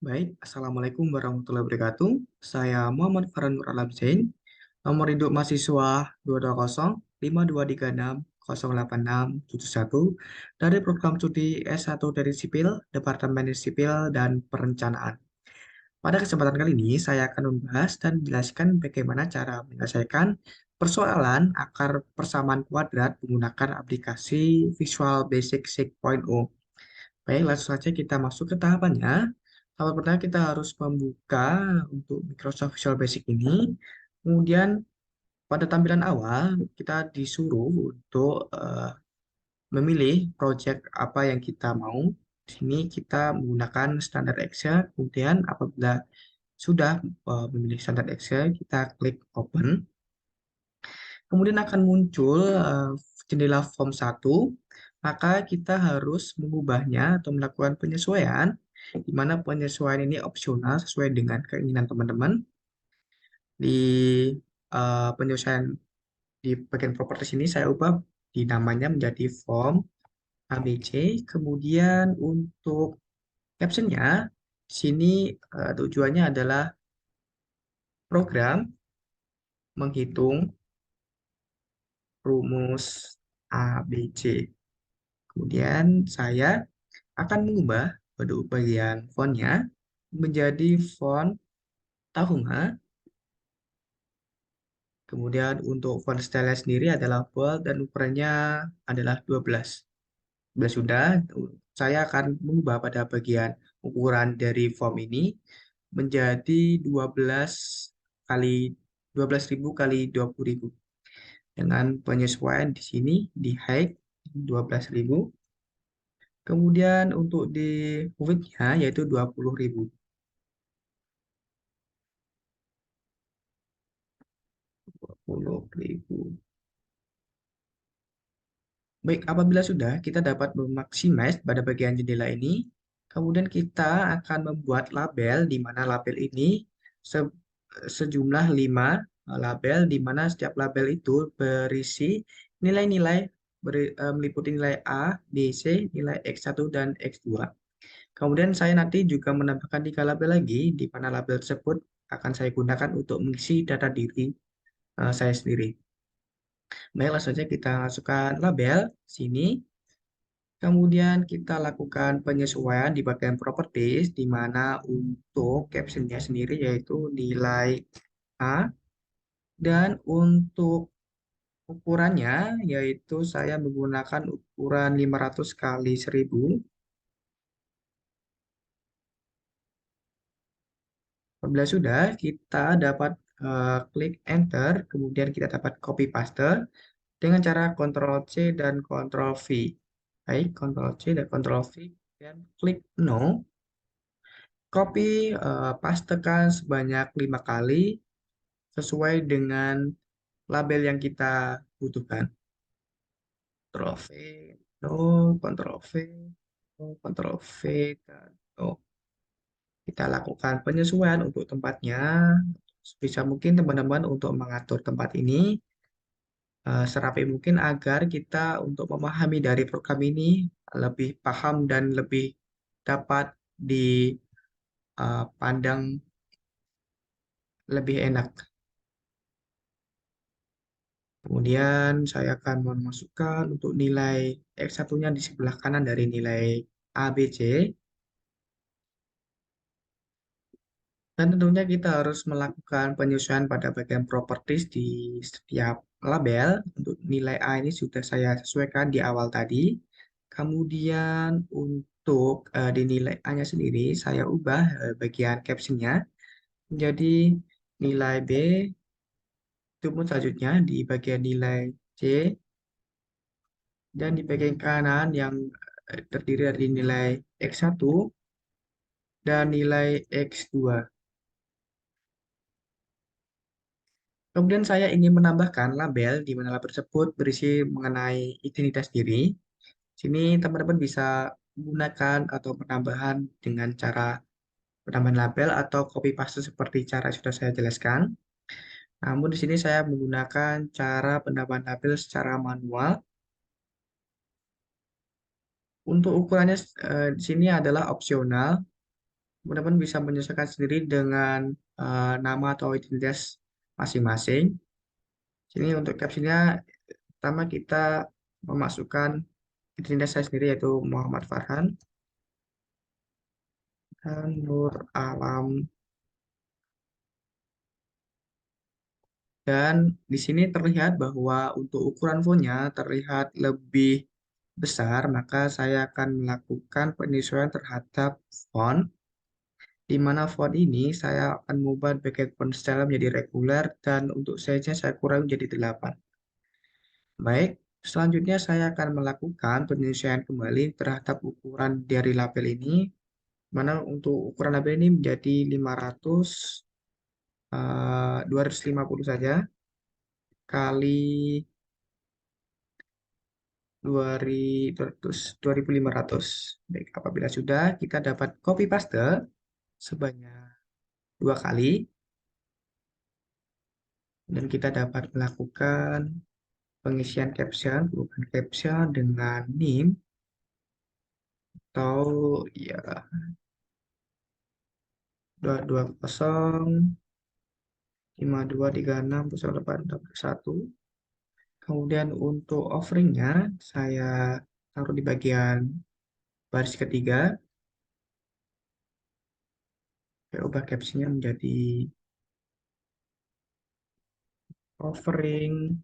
Baik, Assalamualaikum warahmatullahi wabarakatuh. Saya Muhammad Farhan Nur Alamzain. Nomor induk mahasiswa 220 526 086 71 dari program studi S1 dari Sipil, Departemen Sipil dan Perencanaan. Pada kesempatan kali ini, saya akan membahas dan menjelaskan bagaimana cara menyelesaikan persoalan akar persamaan kuadrat menggunakan aplikasi Visual Basic 6.0. Baik, langsung saja kita masuk ke tahapannya. Tahap pertama kita harus membuka untuk Microsoft Visual Basic ini. Kemudian pada tampilan awal kita disuruh untuk memilih project apa yang kita mau. Di sini kita menggunakan standar Excel. Kemudian apabila sudah memilih standar Excel, kita klik Open. Kemudian akan muncul jendela form 1, maka kita harus mengubahnya atau melakukan penyesuaian, di mana penyesuaian ini opsional sesuai dengan keinginan teman-teman. Di penyesuaian di bagian properties ini saya ubah di namanya menjadi form ABC. Kemudian untuk captionnya, di sini tujuannya adalah program menghitung rumus ABC. Kemudian saya akan mengubah pada bagian fontnya menjadi font Tahunga. Kemudian untuk font style sendiri adalah bold dan ukurannya adalah 12. Sudah, saya akan mengubah pada bagian ukuran dari form ini menjadi 12 kali 12.000 kali 20.000. Dengan penyesuaian di sini di height 12.000. Kemudian untuk di width-nya yaitu 20.000. 20.000. Baik, apabila sudah kita dapat memaksimasi pada bagian jendela ini, kemudian kita akan membuat label di mana label ini se- sejumlah 5 label di mana setiap label itu berisi nilai-nilai meliputi nilai A, B, C, nilai X1 dan X2. Kemudian saya nanti juga menambahkan 3 label lagi di mana label tersebut akan saya gunakan untuk mengisi data diri saya sendiri. Baik, langsung saja kita masukkan label sini. Kemudian kita lakukan penyesuaian di bagian properties, di mana untuk captionnya sendiri yaitu nilai A, dan untuk ukurannya yaitu saya menggunakan ukuran 500 kali 1000. Apabila sudah, kita dapat klik enter, kemudian kita dapat copy paste dengan cara Ctrl C dan Ctrl V. Baik, Ctrl C dan Ctrl V, dan klik no. Copy, pastekan sebanyak 5 kali sesuai dengan label yang kita butuhkan. Ctrl V, no, Ctrl V, no, Ctrl V, dan no. Kita lakukan penyesuaian untuk tempatnya. Bisa mungkin teman-teman untuk mengatur tempat ini serapi mungkin agar kita untuk memahami dari program ini lebih paham dan lebih dapat dipandang lebih enak. Kemudian saya akan memasukkan untuk nilai X1-nya di sebelah kanan dari nilai A, B, C. Dan tentunya kita harus melakukan penyesuaian pada bagian properties di setiap label. Untuk nilai A ini sudah saya sesuaikan di awal tadi. Kemudian untuk di nilai A-nya sendiri, saya ubah bagian captionnya menjadi nilai B. Itu pun selanjutnya di bagian nilai C. Dan di bagian kanan yang terdiri dari nilai X1 dan nilai X2. Kemudian saya ingin menambahkan label di mana label tersebut berisi mengenai identitas diri. Sini teman-teman bisa menggunakan atau penambahan dengan cara penambahan label atau copy paste seperti cara yang sudah saya jelaskan. Namun di sini saya menggunakan cara penambahan label secara manual. Untuk ukurannya di sini adalah opsional. Teman-teman bisa menyesuaikan sendiri dengan nama atau identitas masing-masing. Sini untuk captionnya, pertama kita memasukkan identitas saya sendiri yaitu Muhammad Farhan dan Nur Alam. Dan di sini terlihat bahwa untuk ukuran fontnya terlihat lebih besar, maka saya akan melakukan penyesuaian terhadap font, di mana font ini saya akan mengubah bagian font style menjadi reguler dan untuk size-nya saya kurangi menjadi 8. Baik, selanjutnya saya akan melakukan penyesuaian kembali terhadap ukuran dari label ini, mana untuk ukuran label ini menjadi 500, 250 saja, kali 200, 2500. Baik, apabila sudah, kita dapat copy paste sebanyak 2 kali, dan kita dapat melakukan pengisian caption, bukan caption dengan name, atau ya 220 5236 satu. Kemudian untuk offeringnya, saya taruh di bagian baris ketiga. Saya ubah captionnya menjadi offering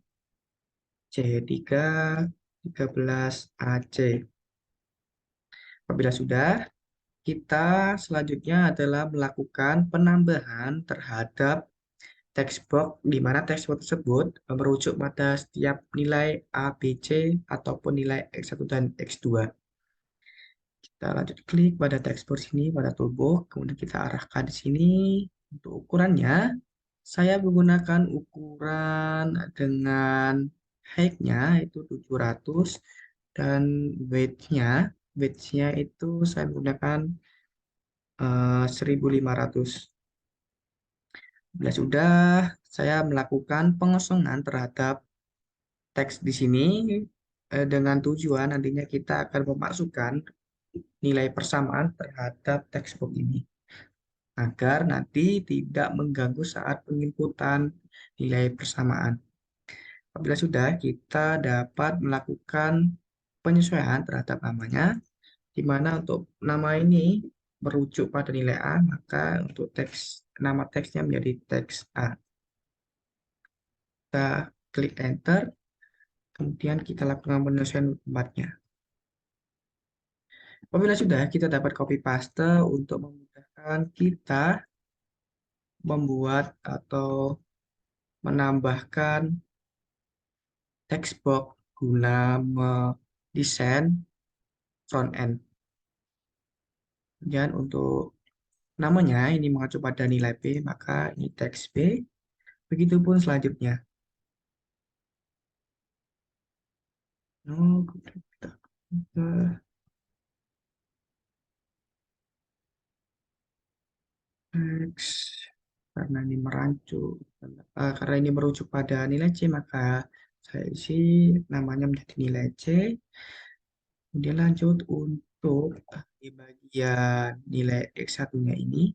C3 13AC. Apabila sudah, kita selanjutnya adalah melakukan penambahan terhadap text box, di mana text box tersebut merujuk pada setiap nilai A, B, C, ataupun nilai X1 dan X2. Kita lanjut klik pada text box ini, pada toolbox, kemudian kita arahkan di sini. Untuk ukurannya, saya menggunakan ukuran dengan height-nya itu 700 dan width-nya itu saya menggunakan 1500. Bila sudah, saya melakukan pengosongan terhadap teks di sini dengan tujuan nantinya kita akan memasukkan nilai persamaan terhadap teks box ini agar nanti tidak mengganggu saat penginputan nilai persamaan. Apabila sudah, kita dapat melakukan penyesuaian terhadap namanya, di mana untuk nama ini merujuk pada nilai A, maka untuk nama teksnya menjadi teks A. Kita klik enter, kemudian kita lakukan penyesuaian tempatnya. Apabila sudah, kita dapat copy paste untuk memudahkan kita membuat atau menambahkan text box guna mendesain front end. Dan untuk namanya ini mengacu pada nilai B, maka ini teks B. Begitupun selanjutnya. Oh, kita ke teks. Karena ini karena ini merujuk pada nilai C, maka saya isi namanya menjadi nilai C. Kemudian lanjut untuk di bagian nilai X1-nya ini,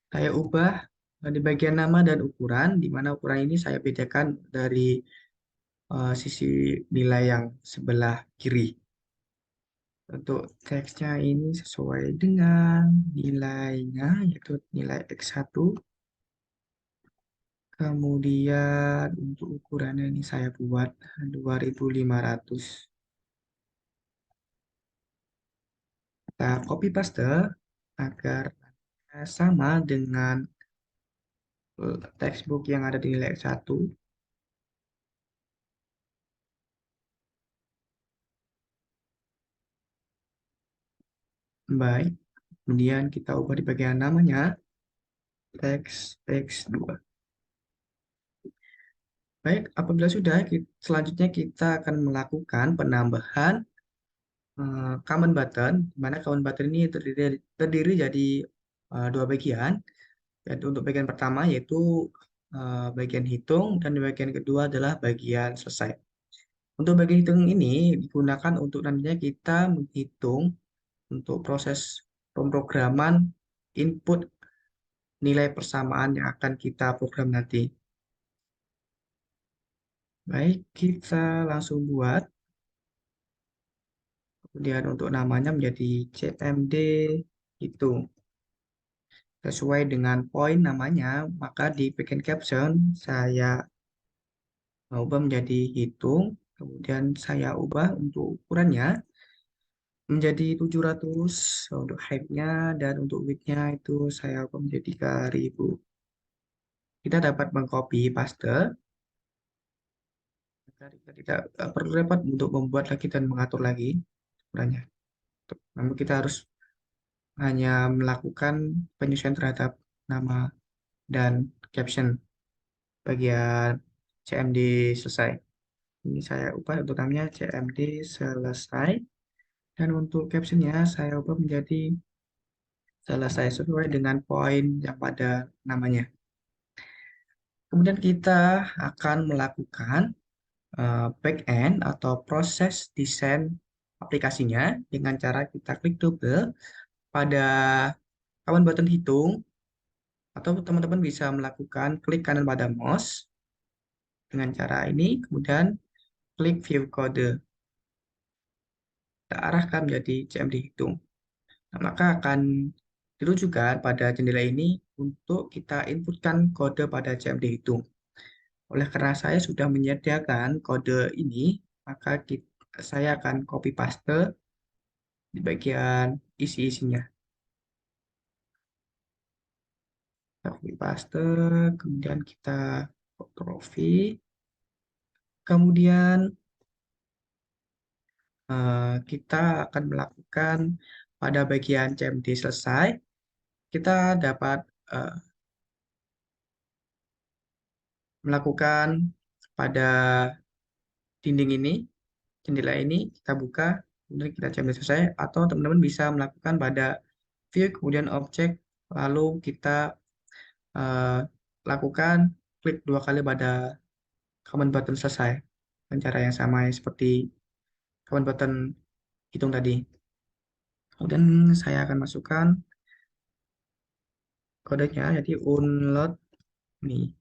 saya ubah di bagian nama dan ukuran, di mana ukuran ini saya bedakan dari sisi nilai yang sebelah kiri. Untuk teksnya ini sesuai dengan nilainya, yaitu nilai X1. Kemudian untuk ukurannya ini saya buat 2500. Kita copy paste agar sama dengan textbook yang ada di nilai X1. Baik. Kemudian kita ubah di bagian namanya teks X2. Baik, apabila sudah, selanjutnya kita akan melakukan penambahan command button, di mana command button ini terdiri jadi dua bagian. Dan untuk bagian pertama yaitu bagian hitung, dan bagian kedua adalah bagian selesai. Untuk bagian hitung ini digunakan untuk nantinya kita menghitung untuk proses pemrograman input nilai persamaan yang akan kita program nanti. Baik, kita langsung buat. Kemudian untuk namanya menjadi CMD itu. Sesuai dengan poin namanya, maka di bagian caption saya ubah menjadi hitung. Kemudian saya ubah untuk ukurannya menjadi 700 untuk height-nya, dan untuk width-nya itu saya ubah menjadi 3000. Kita dapat mengcopy paste. Kita tidak perlu repot untuk membuat lagi dan mengatur lagi ukurannya. Namun kita harus hanya melakukan penyesuaian terhadap nama dan caption bagian CMD selesai. Ini saya ubah untuk namanya CMD selesai. Dan untuk captionnya saya ubah menjadi selesai sesuai dengan poin yang pada namanya. Kemudian kita akan melakukan back-end atau proses desain aplikasinya dengan cara kita klik double pada kawan button hitung, atau teman-teman bisa melakukan klik kanan pada mouse dengan cara ini, kemudian klik view kode. Kita arahkan menjadi CMD hitung. Nah, maka akan dirujukan pada jendela ini untuk kita inputkan kode pada CMD hitung. Oleh karena saya sudah menyediakan kode ini, maka saya akan copy paste di bagian isi-isinya. Kita copy paste, kemudian kita Ctrl V, kemudian kita akan melakukan pada bagian CMD selesai, kita dapat eh, melakukan pada dinding ini, jendela ini, kita buka, kemudian kita CMD selesai, atau teman-teman bisa melakukan pada view, kemudian objek, lalu kita eh, lakukan klik dua kali pada command button selesai. Dengan cara yang sama seperti command button hitung tadi. Kemudian saya akan masukkan kodenya, jadi unload nih.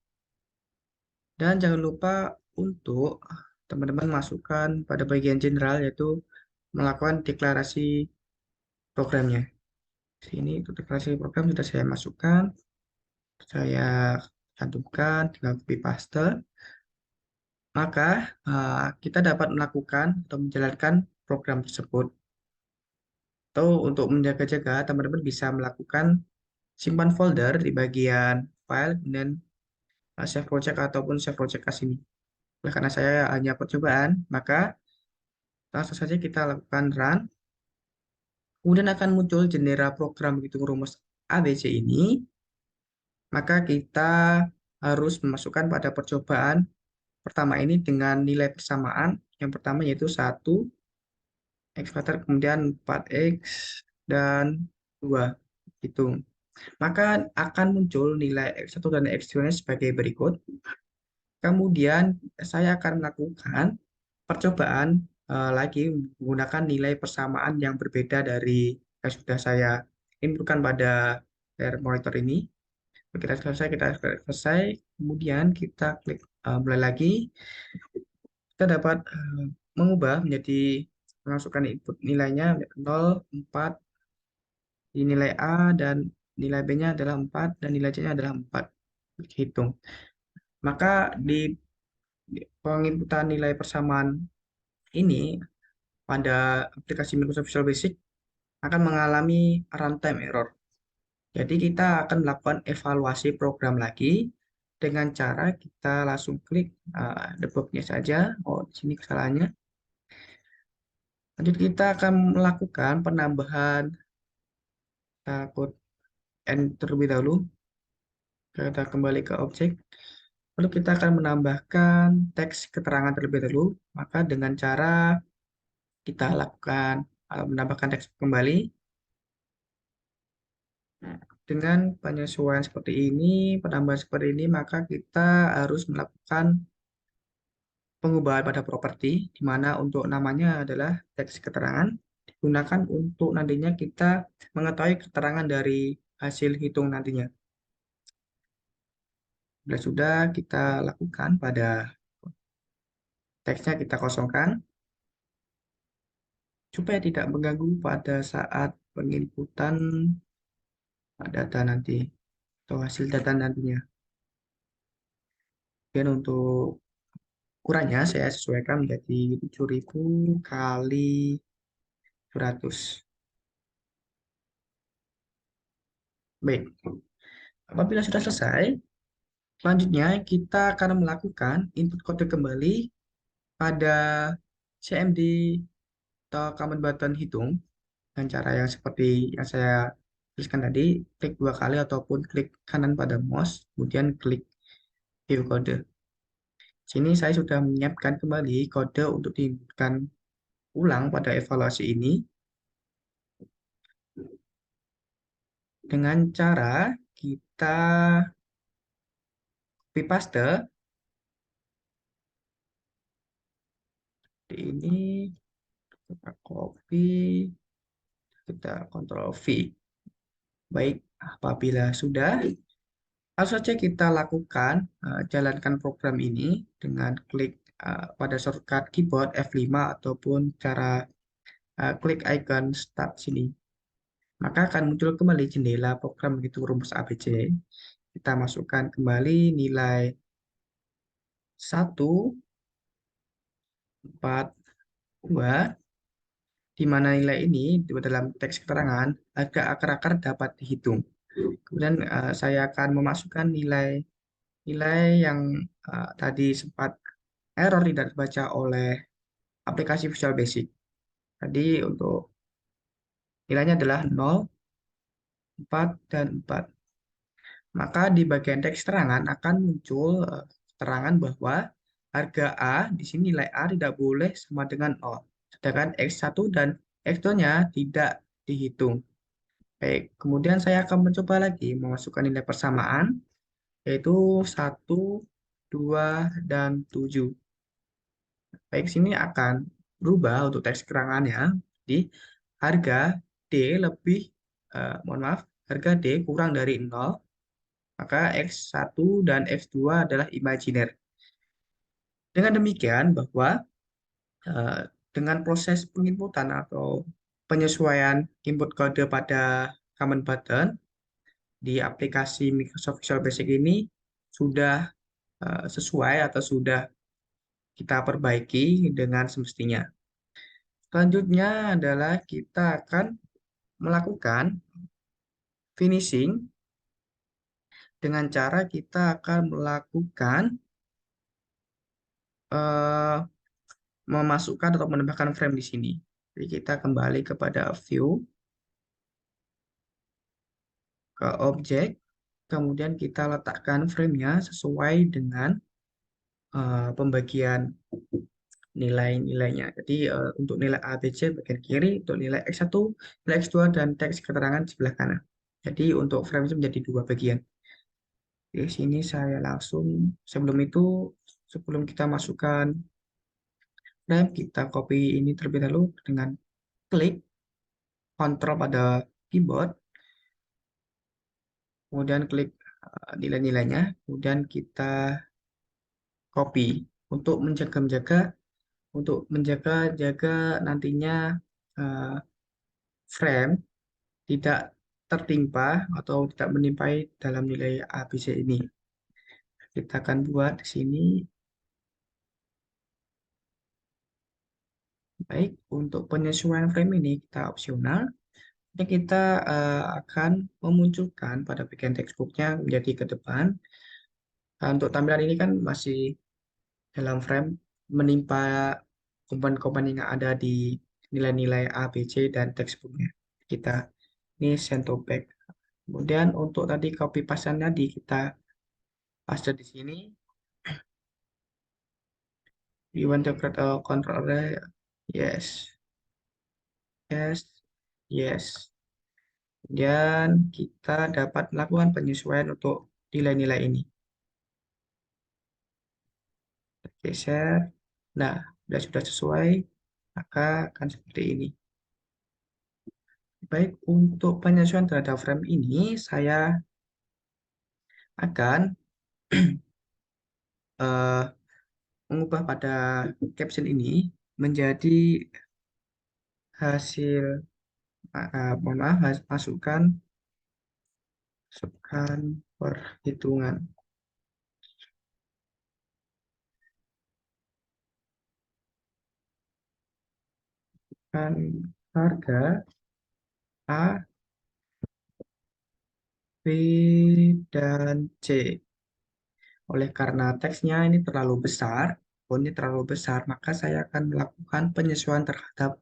Dan jangan lupa untuk teman-teman masukkan pada bagian general, yaitu melakukan deklarasi programnya. Sini untuk deklarasi program sudah saya masukkan, saya cantumkan, tinggal copy paste. Maka kita dapat melakukan atau menjalankan program tersebut. Atau untuk menjaga-jaga, teman-teman bisa melakukan simpan folder di bagian file dan save project ataupun save project as ini. Oleh karena saya hanya percobaan, maka langsung saja kita lakukan run. Kemudian akan muncul jendela program hitung rumus ABC ini. Maka kita harus memasukkan pada percobaan pertama ini dengan nilai persamaan. Yang pertama yaitu 1, X kuadrat, kemudian 4X, dan 2. Itu. Maka akan muncul nilai X1 dan X2 sebagai berikut. Kemudian saya akan melakukan percobaan lagi menggunakan nilai persamaan yang berbeda dari yang sudah saya inputkan pada layar monitor ini. Kita selesai, kemudian kita klik mulai lagi. Kita dapat mengubah menjadi memasukkan input nilainya 0, 4, di nilai A, dan nilai B-nya adalah 4, dan nilai C-nya adalah 4. Hitung. Maka di penginputan nilai persamaan ini pada aplikasi Microsoft Visual Basic akan mengalami runtime error. Jadi kita akan melakukan evaluasi program lagi dengan cara kita langsung klik debugnya saja. Oh, di sini kesalahannya. Lanjut kita akan melakukan penambahan code end terlebih dahulu. Kita kembali ke objek. Lalu kita akan menambahkan teks keterangan terlebih dahulu. Maka dengan cara kita lakukan menambahkan teks kembali. Nah, dengan penyesuaian seperti ini, penambahan seperti ini, maka kita harus melakukan pengubahan pada properti, di mana untuk namanya adalah teks keterangan, digunakan untuk nantinya kita mengetahui keterangan dari hasil hitung nantinya. Bila sudah kita lakukan pada teksnya kita kosongkan supaya tidak mengganggu pada saat penginputan data nanti atau hasil data nantinya. Dan untuk ukurannya saya sesuaikan menjadi 7.000 kali 100. Baik, apabila sudah selesai, selanjutnya kita akan melakukan input kode kembali pada CMD atau command button hitung dengan cara yang seperti yang saya tuliskan tadi, klik dua kali ataupun klik kanan pada mouse, kemudian klik view kode. Sini saya sudah menyiapkan kembali kode untuk diinputkan ulang pada evaluasi ini dengan cara kita copy paste di ini, kita copy, kita Ctrl V. Baik, apabila sudah, langsung saja kita lakukan jalankan program ini dengan klik pada shortcut keyboard F5 ataupun cara klik icon start sini. Maka akan muncul kembali jendela program menghitung rumus ABC. Kita masukkan kembali nilai 142, di mana nilai ini dalam teks keterangan agak akar-akar dapat dihitung. Kemudian saya akan memasukkan nilai yang tadi sempat error tidak terbaca oleh aplikasi Visual Basic. Tadi untuk nilainya adalah 0, 4, dan 4. Maka di bagian teks keterangan akan muncul keterangan bahwa harga A, di sini nilai A tidak boleh sama dengan 0. Sedangkan X1 dan X2-nya tidak dihitung. Baik, kemudian saya akan mencoba lagi memasukkan nilai persamaan, yaitu 1, 2, dan 7. Baik, sini akan berubah untuk teks keterangannya. Jadi, harga D lebih, mohon maaf, harga D kurang dari 0, maka X1 dan X2 adalah imajiner. Dengan demikian, bahwa eh, dengan proses penginputan atau penyesuaian input kode pada command button di aplikasi Microsoft Visual Basic ini sudah sesuai atau sudah kita perbaiki dengan semestinya. Selanjutnya adalah kita akan melakukan finishing dengan cara kita akan melakukan eh, memasukkan atau menambahkan frame di sini. Jadi kita kembali kepada view, ke objek, kemudian kita letakkan frame-nya sesuai dengan pembagian nilai-nilainya. Jadi untuk nilai A, B, C bagian kiri, untuk nilai X1, nilai X2, dan teks keterangan sebelah kanan. Jadi untuk frame itu menjadi dua bagian. Di sini saya langsung, sebelum itu, sebelum kita masukkan frame, kita copy ini terlebih dahulu dengan klik Ctrl pada keyboard, kemudian klik nilai-nilainya, kemudian kita copy untuk menjaga nantinya eh, frame tidak tertimpa atau tidak menimpai dalam nilai ABC ini. Kita akan buat di sini. Baik, untuk penyesuaian frame ini kita opsional. Ini kita akan memunculkan pada bagian textbooknya menjadi ke depan. Nah, untuk tampilan ini kan masih dalam frame menimpa komponen-komponen yang ada di nilai-nilai A, B, C, dan textbooknya. Kita ini send to back. Kemudian untuk tadi copy paste tadi kita paste di sini. You want to create a control array? Yes, yes, yes. Dan kita dapat melakukan penyesuaian untuk nilai-nilai ini. Geser. Nah, sudah sesuai, maka akan seperti ini. Baik, untuk penyesuaian terhadap frame ini, saya akan eh, mengubah pada caption ini menjadi hasil, mohon maaf, masukkan perhitungan kan harga A, B, dan C. Oleh karena teksnya ini terlalu besar, fontnya terlalu besar, maka saya akan melakukan penyesuaian terhadap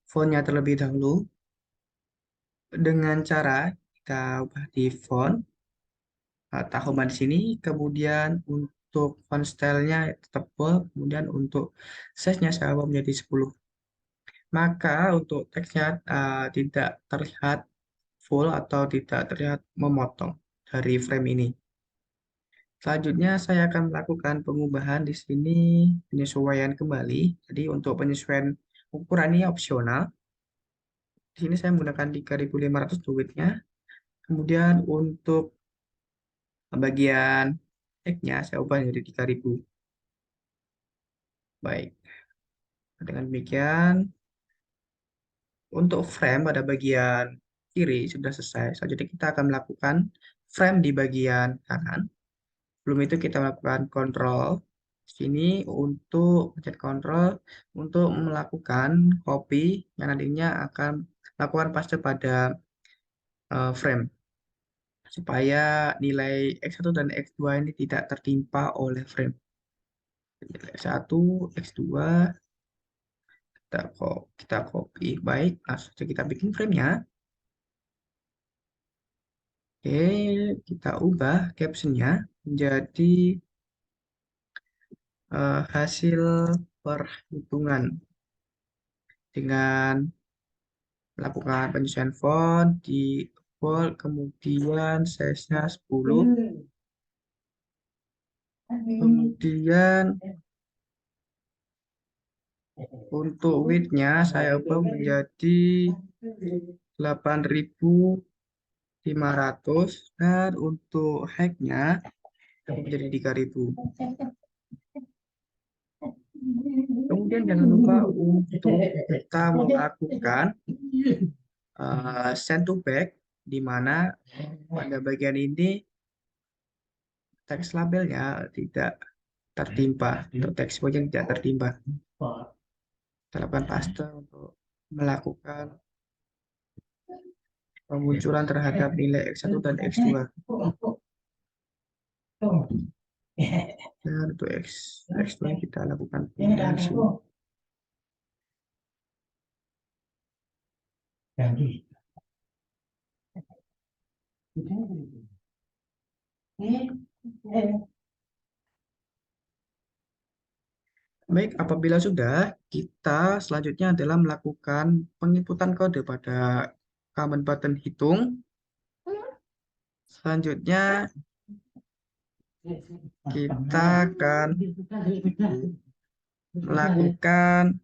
fontnya terlebih dahulu dengan cara kita ubah di font Tahoma di sini, kemudian untuk font style-nya tetap bold, kemudian untuk size-nya saya ubah menjadi 10. Maka untuk teksnya tidak terlihat full atau tidak terlihat memotong dari frame ini. Selanjutnya saya akan melakukan pengubahan di sini, penyesuaian kembali. Jadi untuk penyesuaian ukuran ini opsional. Di sini saya menggunakan 3.500 width-nya. Kemudian untuk bagian X-nya saya ubah menjadi 3.000. Baik, dengan demikian untuk frame pada bagian kiri sudah selesai. Selanjutnya kita akan melakukan frame di bagian kanan. Sebelum itu kita melakukan kontrol sini untuk pencet kontrol untuk melakukan copy yang nantinya akan lakukan paste pada frame supaya nilai X1 dan X2 ini tidak tertimpa oleh frame. Nilai X1, X2 kita copy. Baik, langsung saja kita bikin frame-nya. Oke, kita ubah captionnya menjadi hasil perhitungan dengan melakukan penyesuaian font di bold, kemudian size-nya 10, kemudian untuk width-nya saya ubah menjadi 8.500 dan untuk height-nya menjadi 3.000. Kemudian jangan lupa untuk kita melakukan send to back, di mana pada bagian ini teks labelnya tidak tertimpa, atau teks body tidak tertimpa. Kita lakukan paste untuk melakukan pemunculan terhadap nilai X1 dan X2. Dan untuk X2 kita lakukan pemilihan sini. Baik, apabila sudah, kita selanjutnya adalah melakukan penginputan kode pada command button hitung. Selanjutnya, kita akan melakukan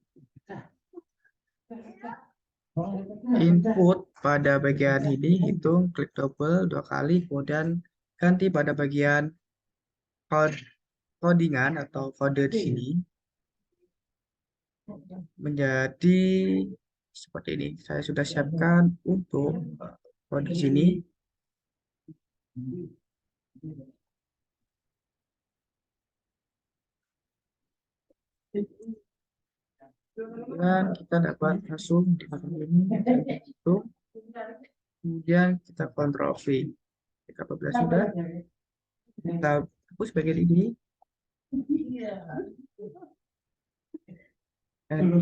input pada bagian ini, hitung, klik double 2 kali, kemudian ganti pada bagian codingan atau kode di sini menjadi seperti ini. Saya sudah siapkan untuk kode di sini. Dan kita dapat langsung di bagian ini itu. Kemudian kita kontrol V. Apabila sudah, kita hapus bagian ini. And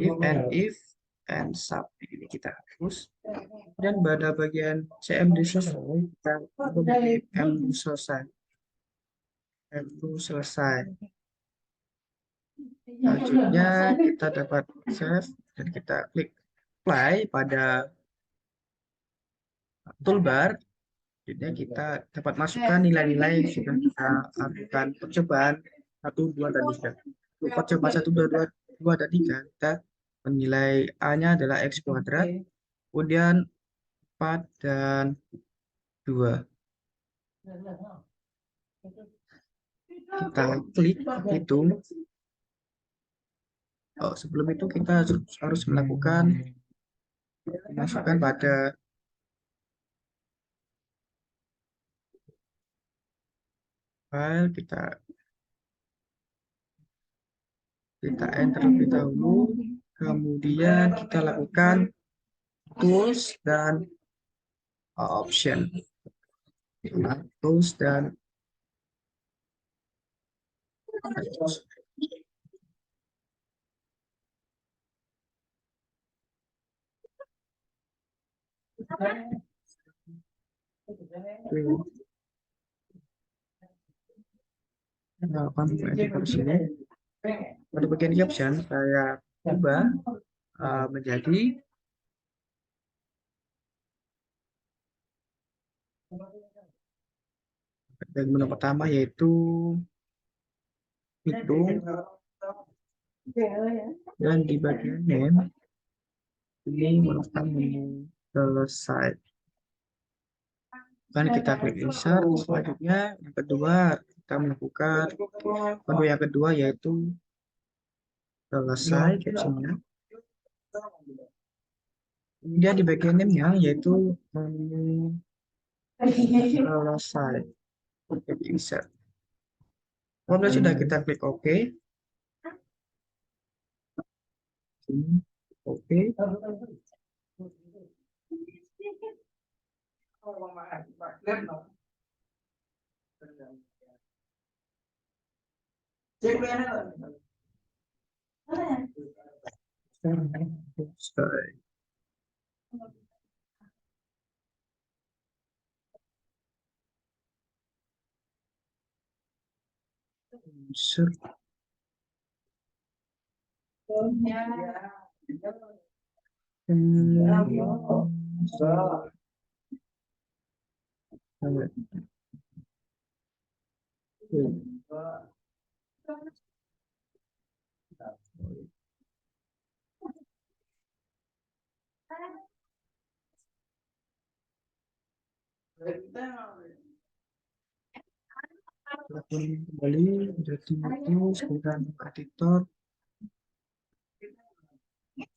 if and sub ini kita hapus. Dan pada bagian CMD selesai, kita kembali M selesai. M2 selesai. Selanjutnya kita dapat save dan kita klik apply pada toolbar. Jadi kita dapat masukkan nilai-nilai yang sudah kita lakukan percobaan 1, 2, dan 3. Untuk percobaan 1, 2, dan 3, kita menilai A-nya adalah X kuadrat. Kemudian 4, dan 2. Kita klik hitung. Oh, sebelum itu kita harus melakukan masukkan pada file, kita enter terlebih dahulu, kemudian kita lakukan tools dan option. Tools dan pada bagian caption saya ubah menjadi menu pertama, yaitu hitung, dan di bagian name ini merupakan menu selesai. Dan kita klik insert. Selanjutnya yang kedua kita melakukan menu yang kedua, yaitu selesai captionnya. Kemudian di bagian name-nya yaitu menu selesai. Klik insert. Kalau sudah kita klik OK. Oke. Selesai. Insert. Kembali jadi itu sekarang editor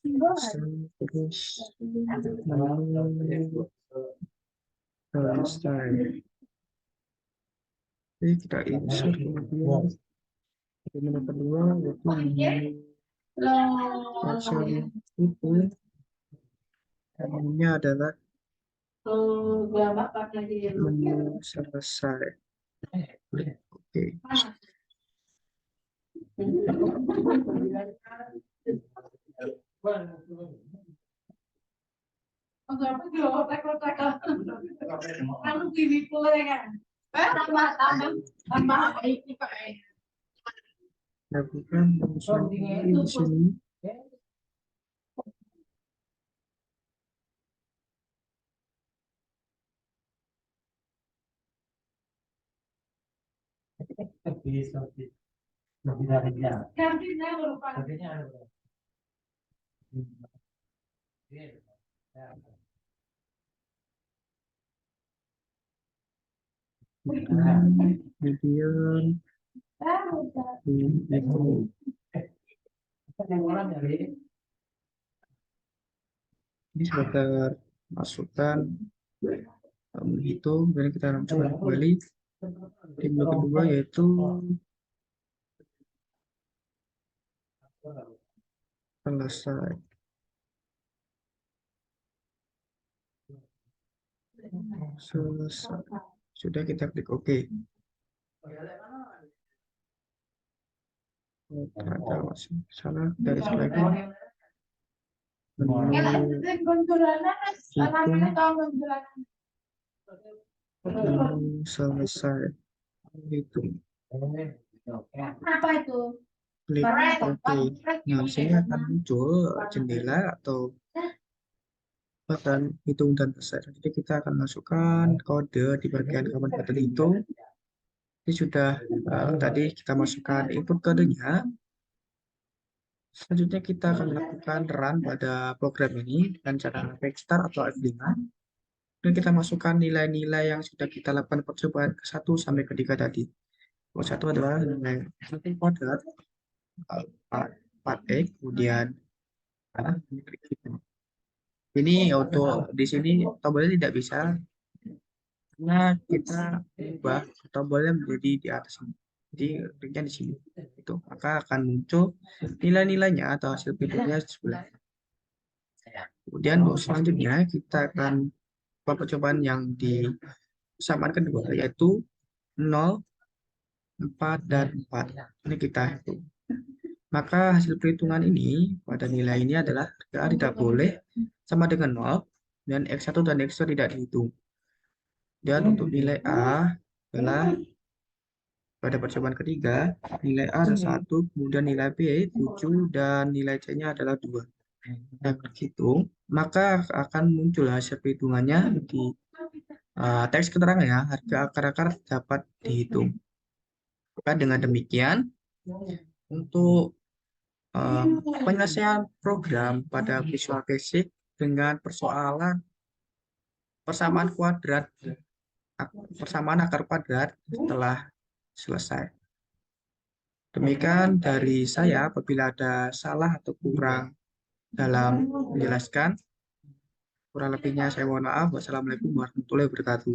terus selesai. Oke, kita insert kemudian menu kedua yaitu caption itu, namanya adalah menu selesai. Oke. Lakukan di sini. Kemudian ini sudah termasukkan menghitung, dan kita coba kembali di menu kedua yaitu selesai. Selesai. Sudah, kita klik OK. Ada salah dari lagi. Selesai. Itu. Apa itu? Klik OK. Nah, sini akan muncul jendela atau button hitung dan selesai. Jadi kita akan masukkan kode di bagian kapan button hitung. Ini sudah tadi kita masukkan input kodenya. Selanjutnya kita akan melakukan run pada program ini dengan cara backstart atau F5. Dan kita masukkan nilai-nilai yang sudah kita lakukan percobaan ke 1 sampai ke 3 tadi. Satu adalah nilai 1 kuadrat, 4x, kemudian ini untuk di sini tombolnya tidak bisa karena kita ubah tombolnya menjadi di atas ini. Jadi kliknya di sini. Itu maka akan muncul nilai-nilainya atau hasil pintunya sebelah. Kemudian untuk selanjutnya kita akan buat percobaan yang di persamaan kedua yaitu 0, 4, dan 4. Ini kita hitung. Maka hasil perhitungan ini pada nilai ini adalah A tidak boleh sama dengan 0 dan X1 dan X2 tidak dihitung. Dan untuk nilai A adalah pada percobaan ketiga, nilai A adalah 1, kemudian nilai B 7, dan nilai C-nya adalah 2. Dan hitung, maka akan muncul hasil perhitungannya di teks keterangan ya, harga akar-akar dapat dihitung. Maka dengan demikian, untuk penyelesaian program pada Visual Basic dengan persoalan persamaan kuadrat, persamaan akar kuadrat telah selesai. Demikian dari saya, apabila ada salah atau kurang dalam menjelaskan, kurang lebihnya saya mohon maaf. Wassalamualaikum warahmatullahi wabarakatuh.